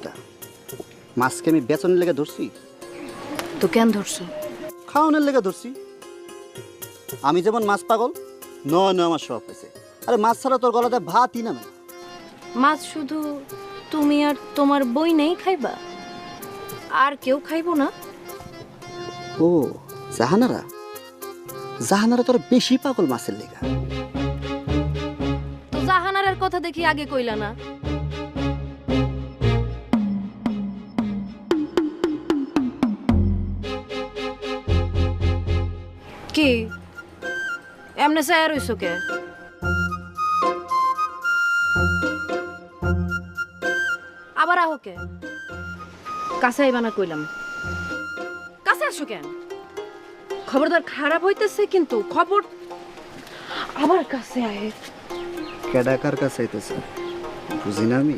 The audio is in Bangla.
একটা মাছকে আমি বেচনের লেগে ধরছি? তো কেন ধরছো? খাওয়ানোর লেগে ধরছি। আমি যেমন মাছ পাগল, নয় নয় আমার শখ হয়েছে। আরে মাছ ছাড়া তোর গলাতে ভাতই নামে না। মাছ শুধু তুমি আর তোমার বই নেই খাইবা? আর কেউ খাইবো না? ও জাহানারা, জাহানারা তোর বেশি পাগল মাছের লেগা। তো জাহানারার কথা দেখি আগে কইলা না। কি এমনে চায় রইছো কে? আবার আহো কে? কাছে আইবা না কইলাম। কাছে আসো কেন? খবরদার খারাপ হইতেছে কিন্তু খবর। আবার কাছে আয়। কেডাকার কাছে আইতেছে বুঝি না আমি।